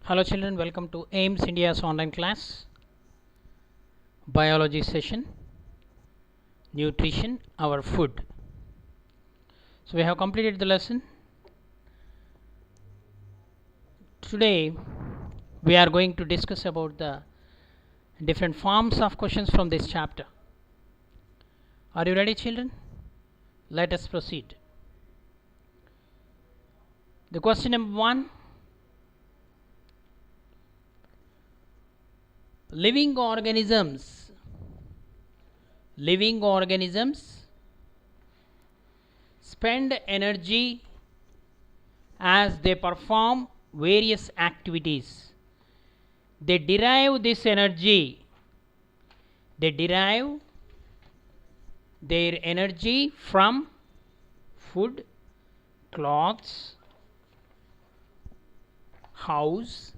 Hello children, welcome to AIMS India's online class, biology session, nutrition, our food. So we have completed the lesson. Today we are going to discuss about the different forms of questions from this chapter. Are you ready children? Let us proceed. The question number 1. Living organisms spend energy as they perform various activities. They derive their energy from food, clothes, house.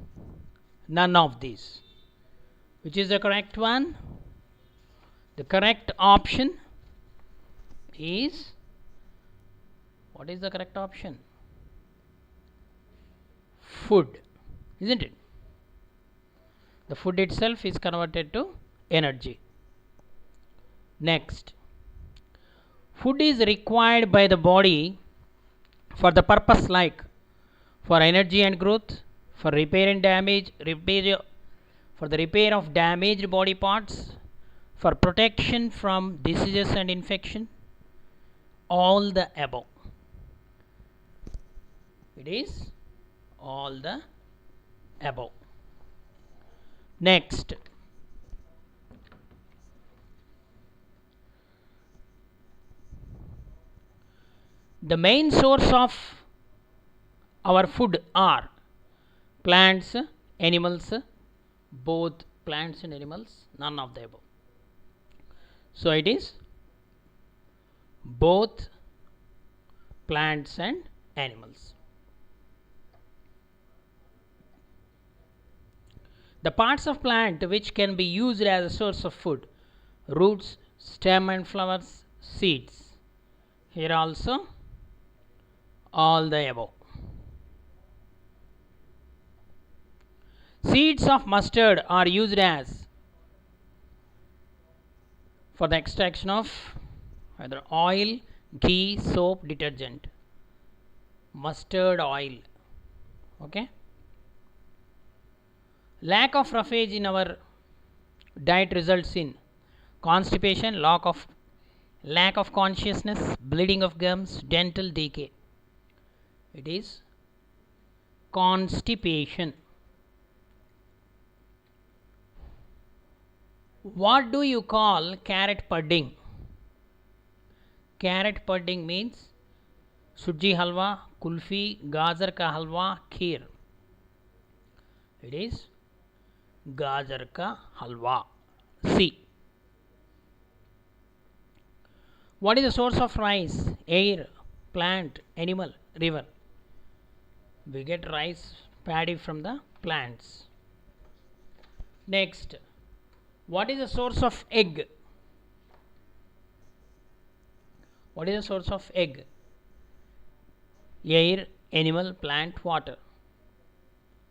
None of these. Which is the correct one? The correct option is, what is the correct option? Food, isn't it? The food itself is converted to energy. Next, food is required by the body for the purpose like for energy and growth, for repair and damage, for the repair of damaged body parts, for protection from diseases and infection, all the above. It is all the above. Next, the main source of our food are plants, animals, both plants and animals, none of the above. So it is both plants and animals. The parts of plant which can be used as a source of food: roots, stem and flowers, seeds. Here also all the above. Seeds of mustard are used as for the extraction of either oil, ghee, soap, detergent. Mustard oil. Okay. Lack of roughage in our diet results in constipation, lack of consciousness, bleeding of gums, dental decay. It is constipation. What do you call carrot pudding? Carrot pudding means suji halwa, kulfi, gajar ka halwa, kheer. It is gajar ka halwa. C. What is the source of rice? Air, plant, animal, river. We get rice paddy from the plants. Next, what is the source of egg? What is the source of egg? Air, animal, plant, water.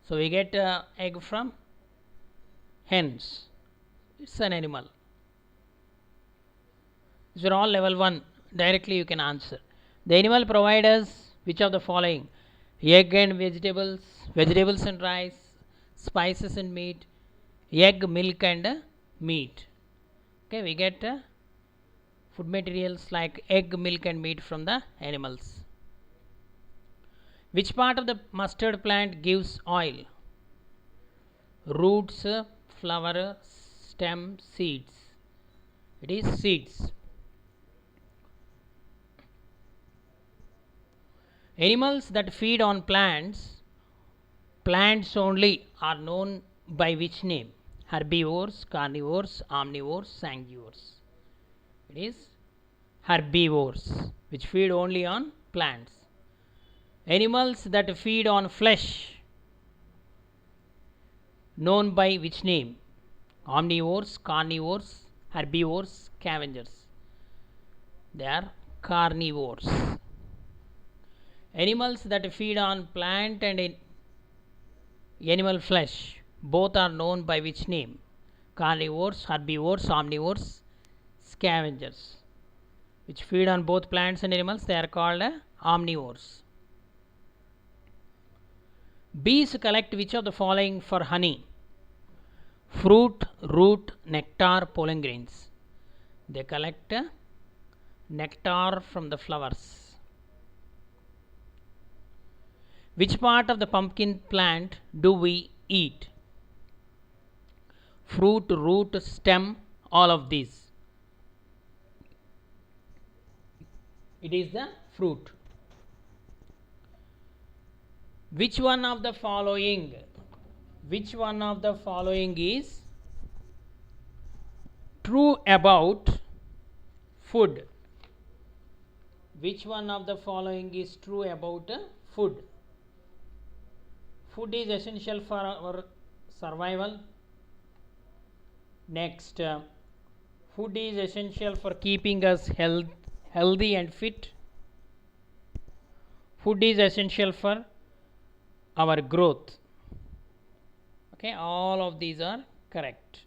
So we get egg from hens. It's an animal. These are all level 1. Directly you can answer. The animal provides us which of the following? Egg and vegetables, vegetables and rice, spices and meat, egg, milk and meat. Okay, we get food materials like egg, milk and meat from the animals. Which part of the mustard plant gives oil? Roots, flower, stem, seeds. It is seeds. Animals that feed on plants only, are known by which name? Herbivores, carnivores, omnivores, sanguivores. It is herbivores, which feed only on plants. Animals that feed on flesh, known by which name? Omnivores, carnivores, herbivores, scavengers. They are carnivores. Animals that feed on plant and animal flesh, both are known by which name? Carnivores, herbivores, omnivores, scavengers. Which feed on both plants and animals, they are called omnivores. Bees collect which of the following for honey? Fruit, root, nectar, pollen grains. They collect nectar from the flowers. Which part of the pumpkin plant do we eat? Fruit, root, stem, all of these. It is the fruit. Which one of the following is true about food? Which one of the following is true about food? Food is essential for our survival. Next, food is essential for keeping us healthy and fit. Food is essential for our growth. Okay, all of these are correct.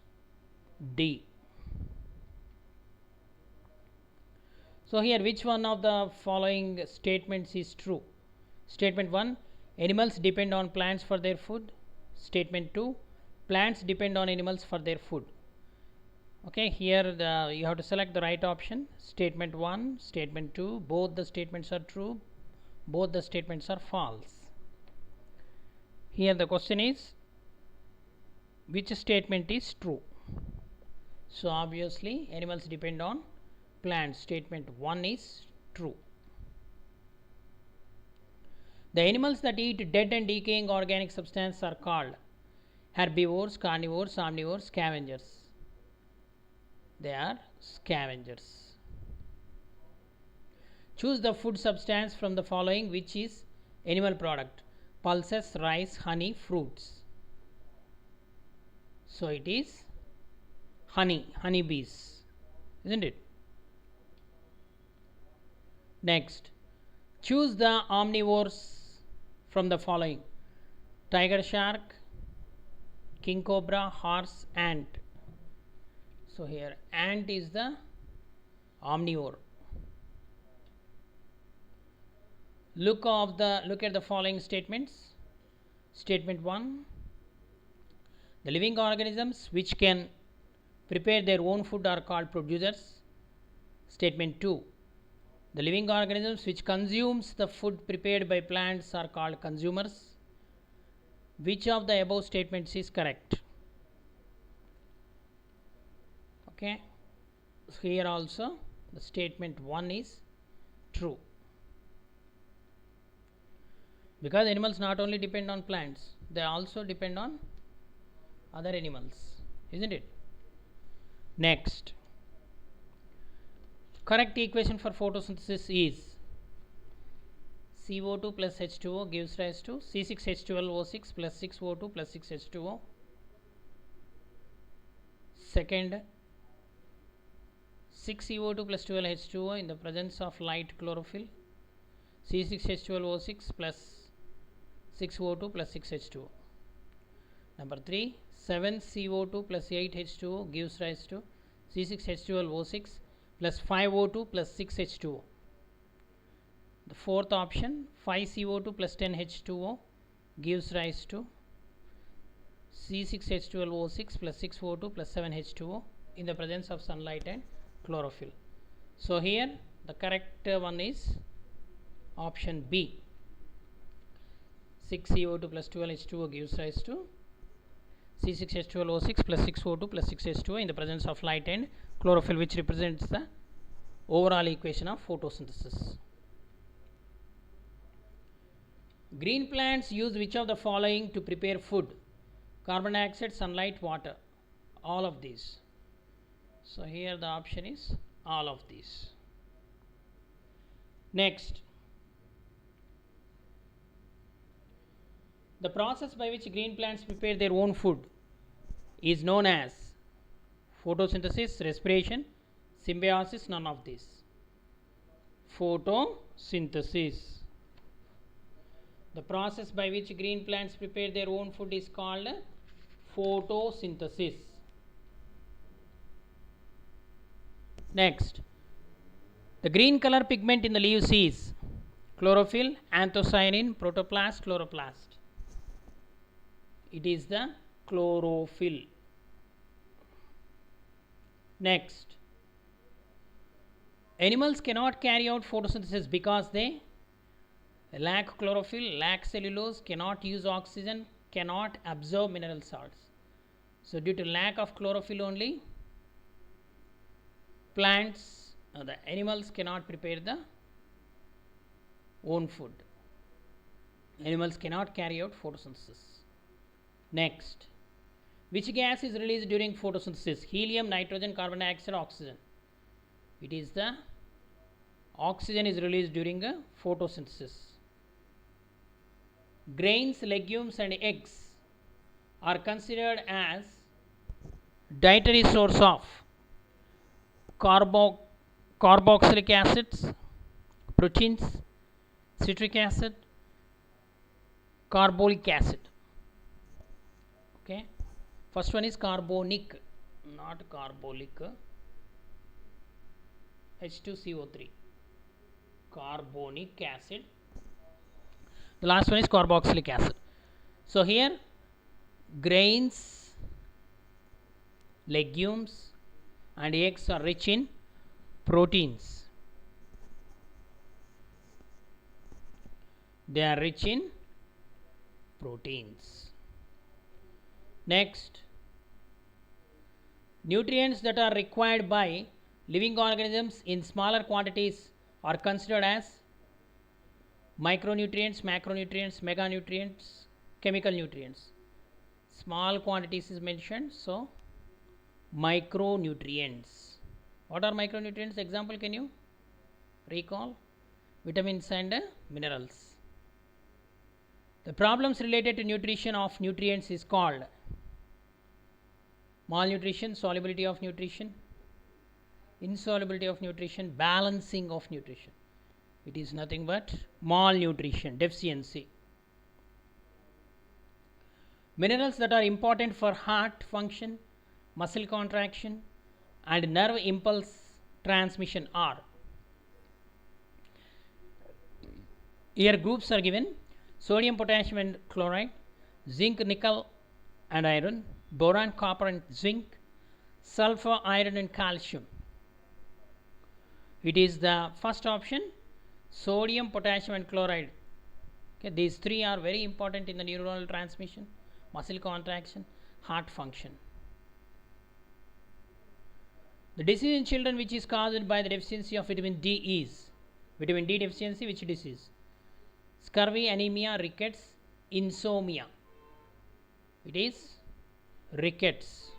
D. So here, which one of the following statements is true? Statement 1, animals depend on plants for their food. Statement 2, plants depend on animals for their food. Okay, here you have to select the right option. Statement 1, statement 2, both the statements are true, both the statements are false. Here the question is, which statement is true? So obviously animals depend on plants. Statement 1 is true. The animals that eat dead and decaying organic substance are called herbivores, carnivores, omnivores, scavengers. They are scavengers. Choose the food substance from the following which is animal product: pulses, rice, honey, fruits. So it is honey bees, isn't it? Next, choose the omnivores from the following: tiger shark, king cobra, horse, ant. So here ant is the omnivore. Look at the following statements. Statement 1, the living organisms which can prepare their own food are called producers. Statement 2, the living organisms which consumes the food prepared by plants are called consumers. Which of the above statements is correct? Okay, so here also the statement 1 is true, because animals not only depend on plants, they also depend on other animals, isn't it? Next, correct equation for photosynthesis is CO2 plus H2O gives rise to C6H12O6 plus 6O2 plus 6H2O. Second, 6CO2 plus 12H2O in the presence of light chlorophyll, C6H12O6 plus 6O2 plus 6H2O. Number 3, 7CO2 plus 8H2O gives rise to C6H12O6 plus 5O2 plus 6H2O. The fourth option, 5CO2 plus 10H2O gives rise to C6H12O6 plus 6O2 plus 7H2O in the presence of sunlight and chlorophyll. So here the correct one is option B. 6CO2 plus 12H2O gives rise to C6H12O6 plus 6O2 plus 6H2O in the presence of light and chlorophyll, which represents the overall equation of photosynthesis. Green plants use which of the following to prepare food? Carbon dioxide, sunlight, water. All of these. So here the option is all of these. Next, the process by which green plants prepare their own food is known as photosynthesis, respiration, symbiosis, none of these. Photosynthesis. The process by which green plants prepare their own food is called photosynthesis. Next, the green color pigment in the leaves is chlorophyll, anthocyanin, protoplast, chloroplast. It is the chlorophyll. Next, animals cannot carry out photosynthesis because they lack chlorophyll, lack cellulose, cannot use oxygen, cannot absorb mineral salts. So due to lack of chlorophyll only, plants, the animals cannot prepare the own food. Animals cannot carry out photosynthesis. Next, which gas is released during photosynthesis? Helium, nitrogen, carbon dioxide, oxygen. It is the oxygen is released during a photosynthesis. Grains, legumes and eggs are considered as dietary source of carboxylic acids, proteins, citric acid, carbolic acid. Okay, first one is carbonic, not carbolic. H2CO3, carbonic acid. The last one is carboxylic acid. So here grains, legumes and eggs are rich in proteins. They are rich in proteins. Next, nutrients that are required by living organisms in smaller quantities are considered as micronutrients, macronutrients, meganutrients, chemical nutrients. Small quantities is mentioned, so micronutrients. What are micronutrients? Example, can you recall? Vitamins and minerals. The problems related to nutrition of nutrients is called malnutrition, solubility of nutrition, insolubility of nutrition, balancing of nutrition. It is nothing but malnutrition, deficiency. Minerals that are important for heart function, muscle contraction and nerve impulse transmission are. Here groups are given: sodium, potassium and chloride, zinc, nickel and iron, boron, copper and zinc, sulfur, iron and calcium. It is the first option, sodium, potassium and chloride. Okay, these three are very important in the neuronal transmission, muscle contraction, heart function. The disease in children which is caused by the deficiency of vitamin D is vitamin D deficiency. Which disease? Scurvy, anemia, rickets, insomnia. It is rickets.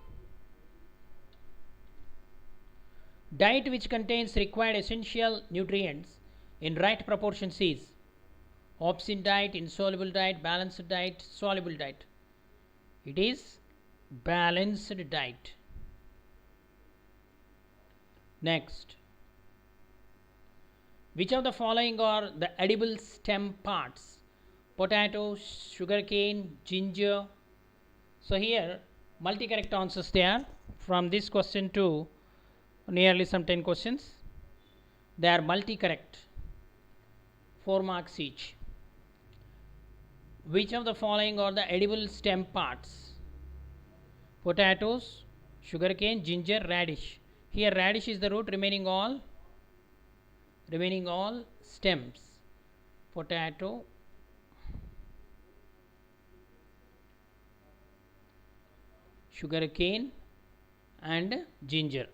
Diet which contains required essential nutrients in right proportions is opposite diet, insoluble diet, balanced diet, soluble diet. It is balanced diet. Next, which of the following are the edible stem parts? Potato, sugarcane, ginger. So here multi-correct answers they are. From this question to nearly some 10 questions, they are multi-correct, 4 marks each. Which of the following are the edible stem parts? Potatoes, sugarcane, ginger, radish. Here radish is the root, remaining all stems. Potato, sugarcane and ginger.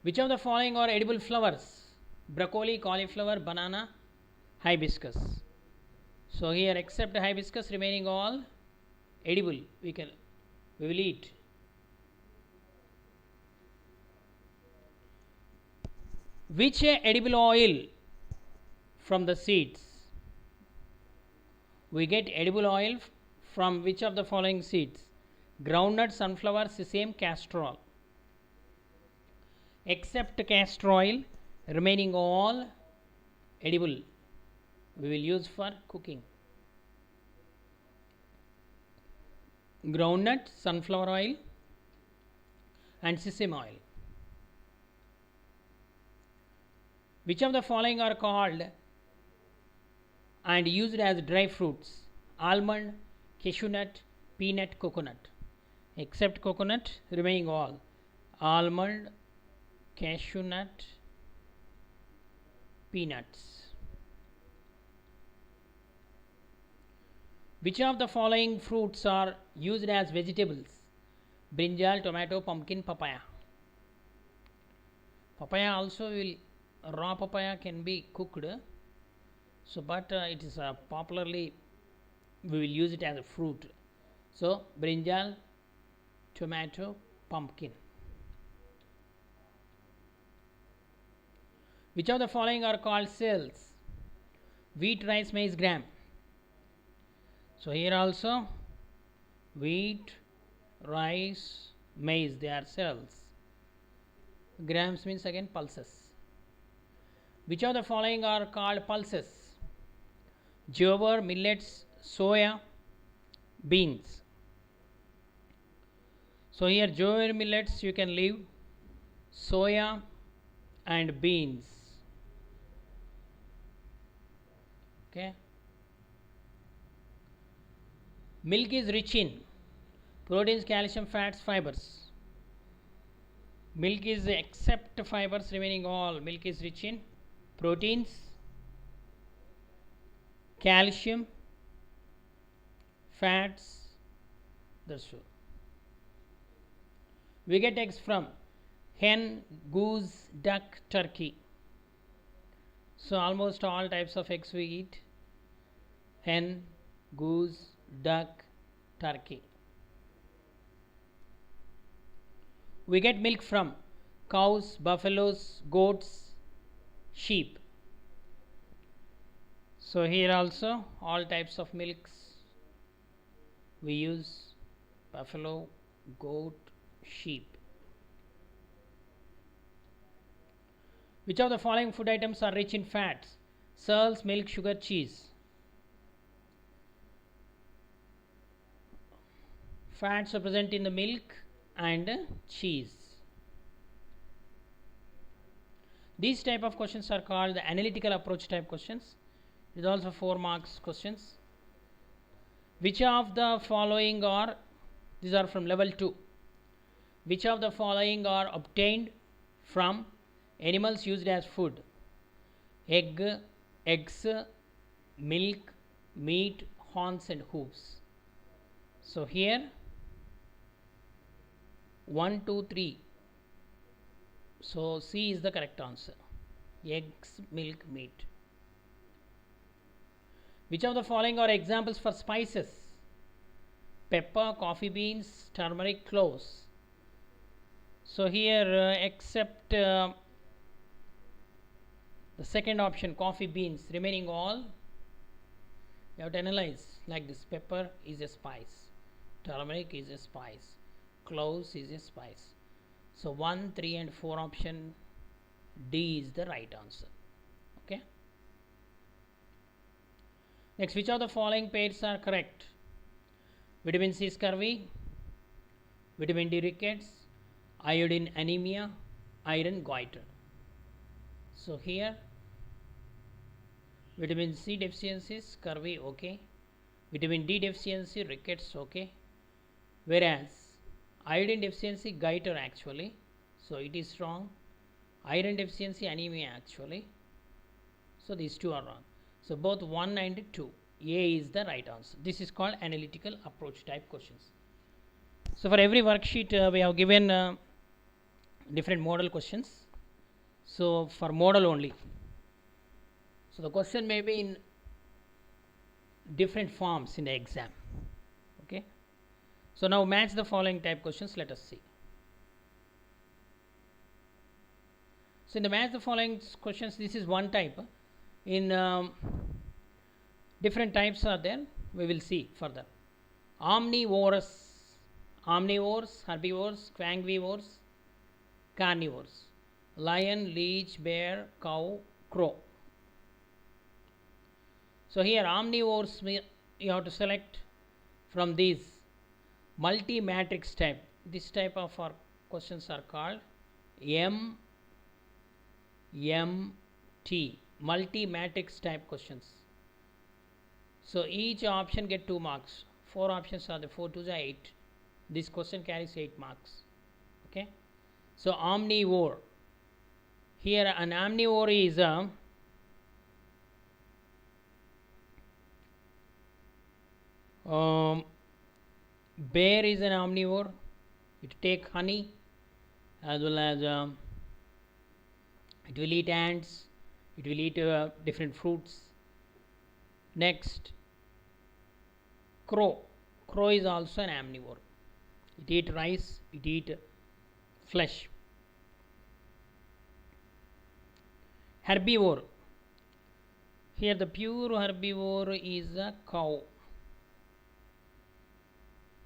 Which of the following are edible flowers? Broccoli, cauliflower, banana, hibiscus. So here except hibiscus, remaining all edible, we will eat. Which edible oil from the seeds? We get edible oil from which of the following seeds? Groundnut, sunflower, sesame, castor oil. Except castor oil, remaining all edible we will use for cooking. Groundnut, sunflower oil and sesame oil. Which of the following are called and used as dry fruits? Almond, cashew nut, peanut, coconut. Except coconut, remaining all. Almond, cashew nut, peanuts. Which of the following fruits are used as vegetables? Brinjal, tomato, pumpkin, papaya. Papaya also will, raw papaya can be cooked. So, but it is popularly we will use it as a fruit. So, brinjal, tomato, pumpkin. Which of the following are called cells? Wheat, rice, maize, gram. So, here also wheat, rice, maize, they are cells. Grams means again pulses. Which of the following are called pulses? Jowar, millets, soya, beans. So, here jowar, millets you can leave, soya and beans. Okay. Milk is rich in proteins, calcium, fats, fibers. Milk is except fibers, remaining all. Milk is rich in proteins, calcium, fats. That's all. We get eggs from hen, goose, duck, turkey. So, almost all types of eggs we eat: hen, goose, duck, turkey. We get milk from cows, buffaloes, goats, sheep. So, here also all types of milks we use: buffalo, goat, sheep. Which of the following food items are rich in fats? Salts, milk, sugar, cheese. Fats are present in the milk and cheese. These type of questions are called the analytical approach type questions. It is also 4 marks questions. Which of the following are, these are from level 2. Which of the following are obtained from animals used as food? Egg, eggs, milk, meat, horns and hooves. So, here 1, 2, 3. So, C is the correct answer: eggs, milk, meat. Which of the following are examples for spices? Pepper, coffee beans, turmeric, cloves. So, here except the second option, coffee beans, remaining all you have to analyze like this: pepper is a spice, turmeric is a spice, cloves is a spice. So, 1, 3 and 4 option D is the right answer. Okay. Next, which of the following pairs are correct? Vitamin C scurvy, vitamin D rickets, iodine anemia, iron goiter. So, here vitamin C deficiency, scurvy, okay. Vitamin D deficiency, rickets, okay. Whereas iodine deficiency, goiter actually. So, it is wrong. Iron deficiency, anemia actually. So, these two are wrong. So, both 1 and 2. A is the right answer. This is called analytical approach type questions. So, for every worksheet we have given different model questions. So, for model only. So, the question may be in different forms in the exam. Okay. So, now match the following type questions. Let us see. So, in the match the following questions, this is one type. In different types are there. We will see further. Omnivorous, omnivores, herbivores, quangivores, carnivores. Lion, leech, bear, cow, crow. So here omnivores you have to select from these multi matrix type. This type of our questions are called MMT, multi matrix type questions. So each option get 2 marks. 4 options are the 4 to the 8. This question carries 8 marks. Okay. So omnivore. Here an omnivore is a bear is an omnivore. It take honey as well as it will eat ants. It will eat different fruits. Next, crow. Crow is also an omnivore. It eat rice. It eat flesh. Herbivore. Here the pure herbivore is a cow.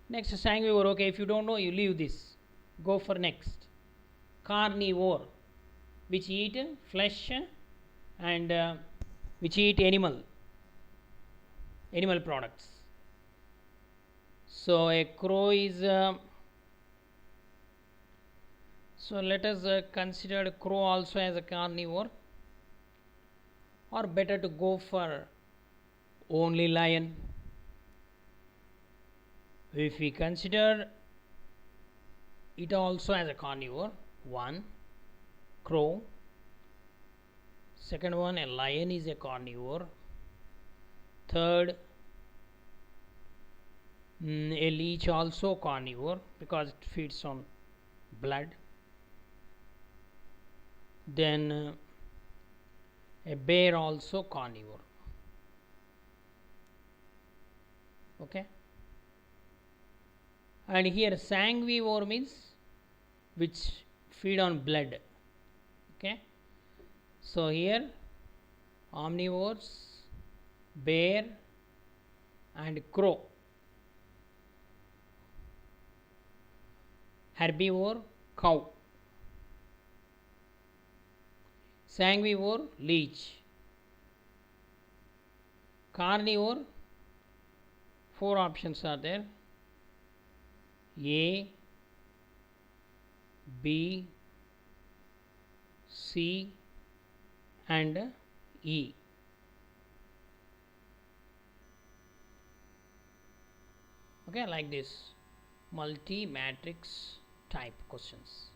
Next, sanguivore. Okay, if you don't know, you leave this. Go for next. Carnivore, which eat flesh and which eat animal products. So a crow is so let us consider crow also as a carnivore, or better to go for only lion. If we consider it also as a carnivore, one crow, second one a lion is a carnivore, third a leech also carnivore because it feeds on blood, then a bear also carnivore. Okay. And here sanguivore means which feed on blood. Okay. So here omnivores, bear and crow. Herbivore, cow. Sanguivore, leech. Carnivore, 4 options are there: A, B, C and E. Okay, like this. Multi matrix type questions.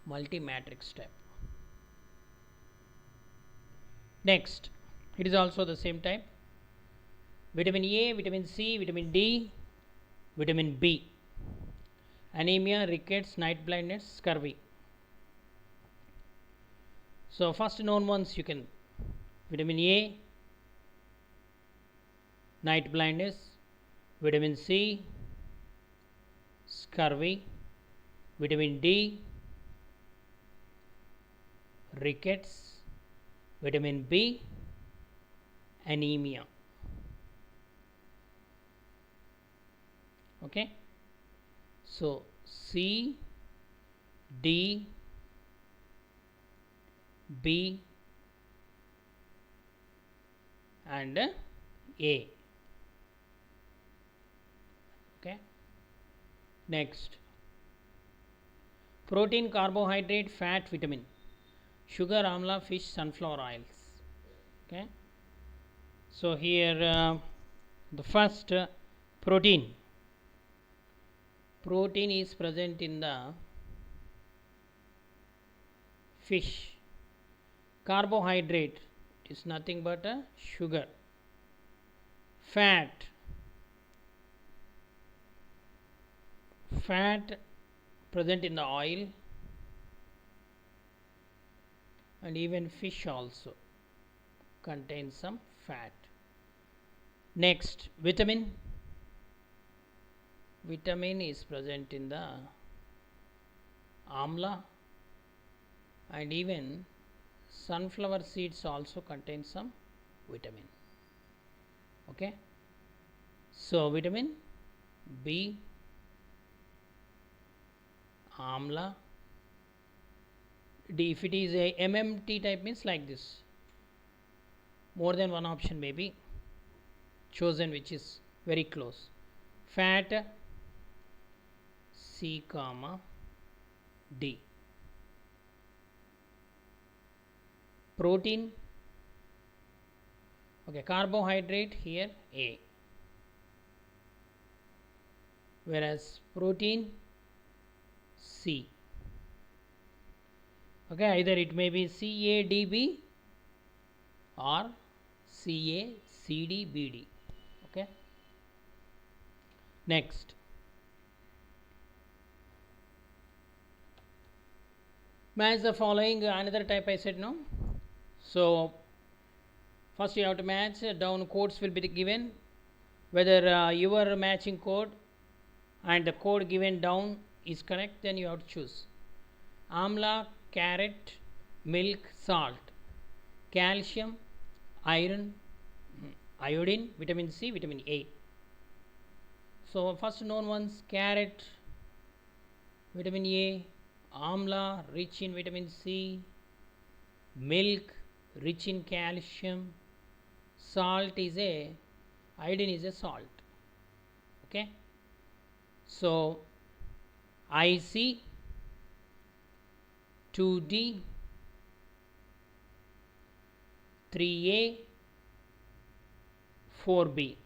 Multi matrix type. Next, it is also the same type. Vitamin A, vitamin C, vitamin D, vitamin B. Anemia, rickets, night blindness, scurvy. So first known ones you can: vitamin A, night blindness; vitamin C, scurvy; vitamin D, rickets; vitamin B, anemia. Okay. So C, D, B and A. Okay. Next, protein, carbohydrate, fat, vitamin, sugar, amla, fish, sunflower oils. Okay. So here the first protein. Protein is present in the fish. Carbohydrate is nothing but a sugar. Fat present in the oil, and even fish also contains some fat. Next, vitamin is present in the amla, and even sunflower seeds also contain some vitamin. Okay. So vitamin B, amla, D. If it is a MMT type means like this: more than one option may be chosen which is very close. Fat C comma D. Protein, okay, carbohydrate here A, whereas protein C. Okay, either it may be CADB or CACDBD. Okay. Next, match the following. Another type I said no. So first you have to match. Down codes will be given. Whether your matching code and the code given down is correct, then you have to choose. Amla, carrot, milk, salt, calcium, iron, iodine, vitamin C, vitamin A. So first known ones: carrot, vitamin A; amla, rich in vitamin C; milk, rich in calcium; salt is a iodine is a salt. Okay. So IC, 2D, 3A, 4B.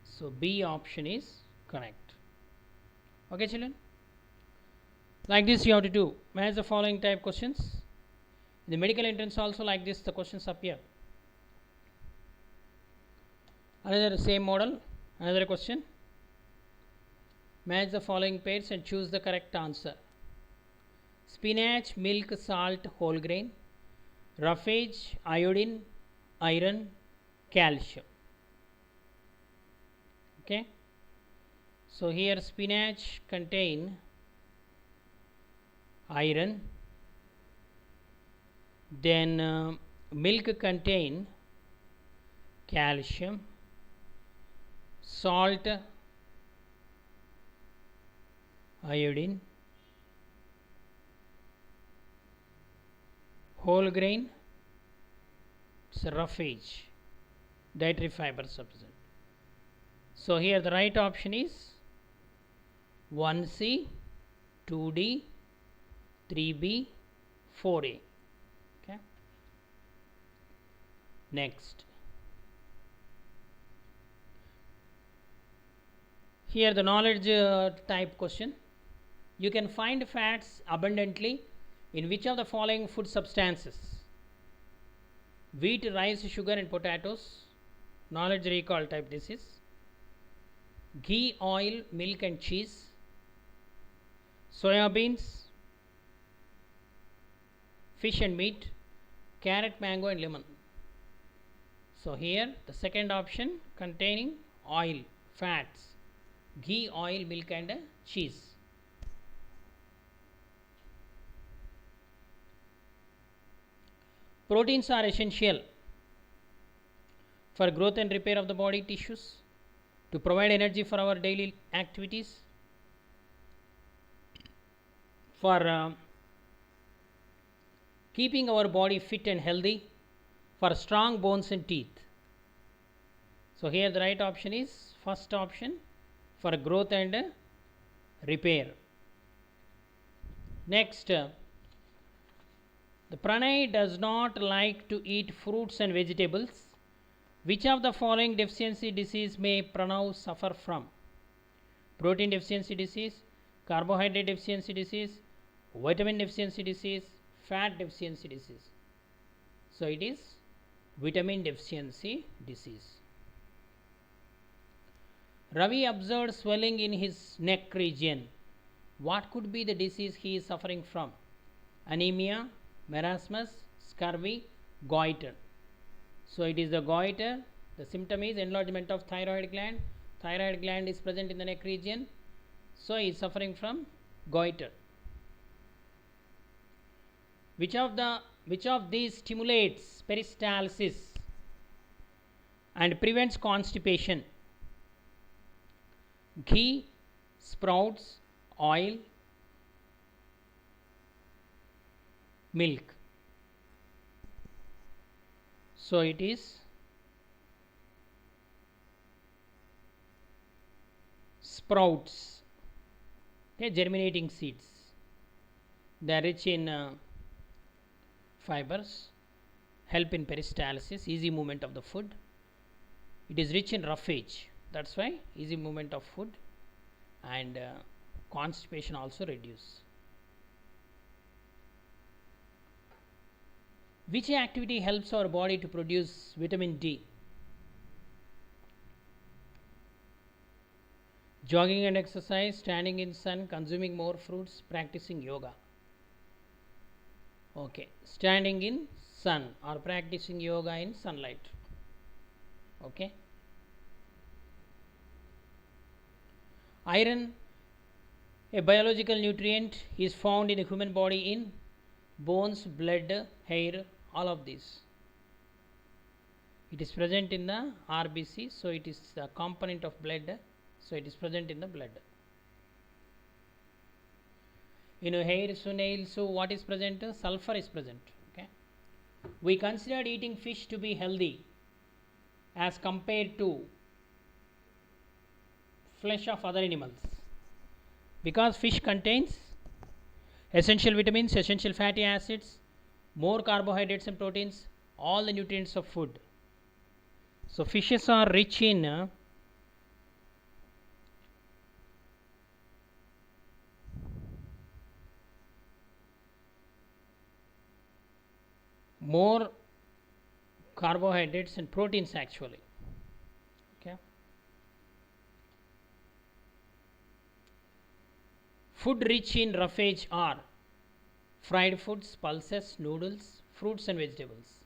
So B option is correct. Okay, children. Like this you have to do. Match the following type questions. In the medical entrance also like this the questions appear. Another same model. Another question. Match the following pairs and choose the correct answer. Spinach, milk, salt, whole grain; roughage, iodine, iron, calcium. Okay. So here spinach contain iron, then milk contain calcium, salt iodine, whole grain it's a roughage, dietary fiber substance. So here the right option is 1C, 2D, 3B, 4A. Okay. Next, here the knowledge type question. You can find fats abundantly in which of the following food substances? Wheat, rice, sugar and potatoes. Knowledge recall type this is. Ghee, oil, milk and cheese. Soya beans, fish and meat, carrot, mango and lemon. So here the second option containing oil, fats, ghee, oil, milk and cheese. Proteins are essential for growth and repair of the body tissues, to provide energy for our daily activities, for keeping our body fit and healthy, for strong bones and teeth. So here the right option is first option, for growth and repair. Next, the Pranay does not like to eat fruits and vegetables. Which of the following deficiency disease may Pranav suffer from? Protein deficiency disease, carbohydrate deficiency disease, vitamin deficiency disease, fat deficiency disease. So it is vitamin deficiency disease. Ravi observed swelling in his neck region. What could be the disease he is suffering from? Anemia, marasmus, scurvy, goiter. So it is the goiter. The symptom is enlargement of thyroid gland. Thyroid gland is present in the neck region. So he is suffering from goiter. Which of these stimulates peristalsis and prevents constipation? Ghee, sprouts, oil, milk. So it is sprouts, okay, germinating seeds. They are rich in fibers, help in peristalsis, easy movement of the food. It is rich in roughage, that's why easy movement of food, and constipation also reduce. Which activity helps our body to produce vitamin D? Jogging and exercise, standing in sun, consuming more fruits, practicing yoga. Okay, standing in sun or practicing yoga in sunlight. Okay. Iron, a biological nutrient, is found in the human body in bones, blood, hair, all of these. It is present in the RBC, so it is a component of blood, so it is present in the blood. In hair, so nails, so what is present? Sulfur is present. Okay. We considered eating fish to be healthy as compared to flesh of other animals, because fish contains essential vitamins, essential fatty acids, more carbohydrates and proteins, all the nutrients of food. So fishes are rich in more carbohydrates and proteins actually. Okay. Food rich in roughage are fried foods, pulses, noodles, fruits and vegetables.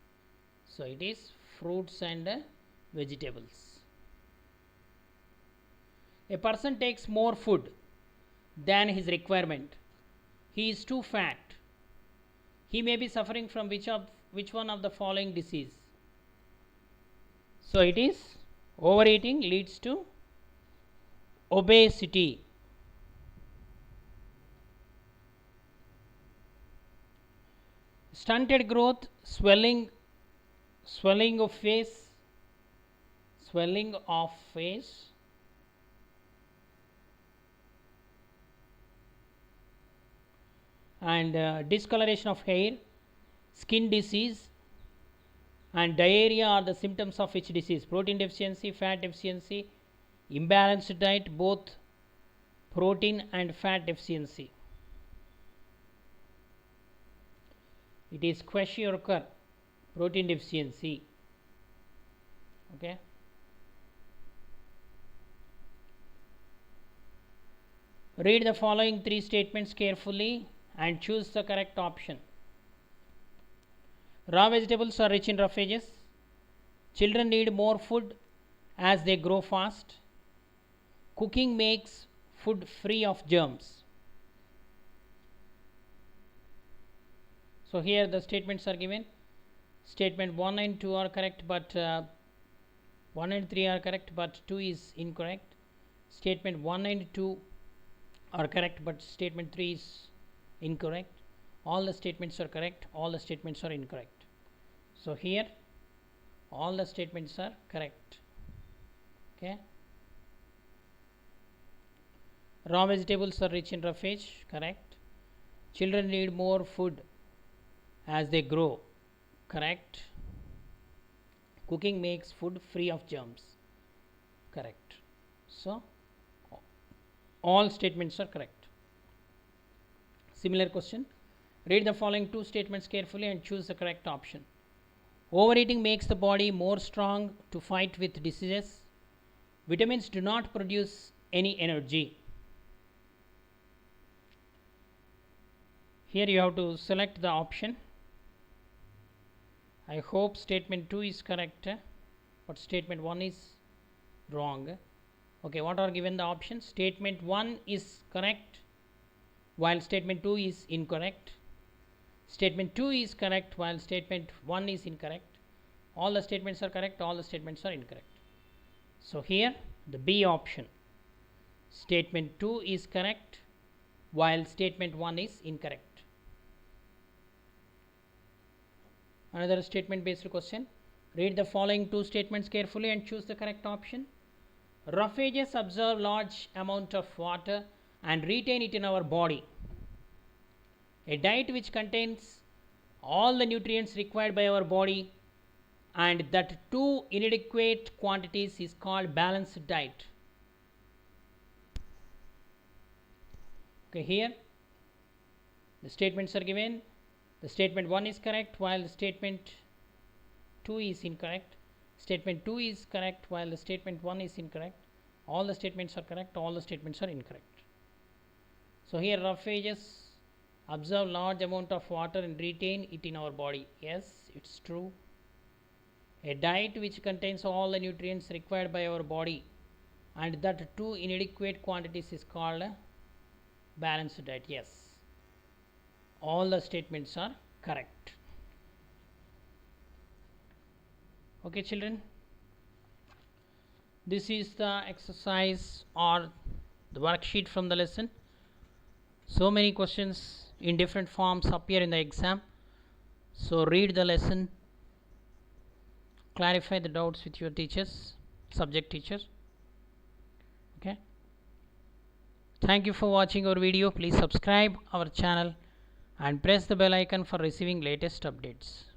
So it is fruits and vegetables. A person takes more food than his requirement. He is too fat. He may be suffering from which one of the following disease? So it is overeating leads to obesity. Stunted growth, swelling of face, and discoloration of hair, skin disease, and diarrhea are the symptoms of which disease? Protein deficiency, fat deficiency, imbalanced diet, both protein and fat deficiency. It is kwashiorkor, protein deficiency. Okay. Read the following 3 statements carefully and choose the correct option. Raw vegetables are rich in roughages. Children need more food as they grow fast. Cooking makes food free of germs. So here the statements are given. Statement 1 and 2 are correct, but 1 and 3 are correct, but 2 is incorrect. Statement 1 and 2 are correct, but statement 3 is incorrect. All the statements are correct, all the statements are incorrect. So here all the statements are correct. Okay. Raw vegetables are rich in roughage, correct. Children need more food as they grow, correct. Cooking makes food free of germs, correct. So all statements are correct. Similar question. Read the following 2 statements carefully and choose the correct option. Overeating makes the body more strong to fight with diseases. Vitamins do not produce any energy. Here you have to select the option. I hope statement 2 is correct, but statement 1 is wrong. Okay, what are given the options? Statement 1 is correct while statement 2 is incorrect. Statement 2 is correct while statement 1 is incorrect. All the statements are correct, all the statements are incorrect. So here the B option. Statement 2 is correct while statement 1 is incorrect. Another statement based question. Read the following 2 statements carefully and choose the correct option. Roughages absorb large amount of water and retain it in our body. A diet which contains all the nutrients required by our body and that too inadequate quantities is called balanced diet. Okay, here the statements are given. The statement 1 is correct while the statement 2 is incorrect. Statement 2 is correct while the statement 1 is incorrect. All the statements are correct, all the statements are incorrect. So here roughages absorb large amount of water and retain it in our body. Yes, it's true. A diet which contains all the nutrients required by our body and that too inadequate quantities is called a balanced diet. Yes, all the statements are correct. Okay children, this is the exercise or the worksheet from the lesson. So many questions in different forms appear in the exam, so read the lesson, clarify the doubts with your teachers, subject teachers. Okay, thank you for watching our video. Please subscribe our channel and press the bell icon for receiving latest updates.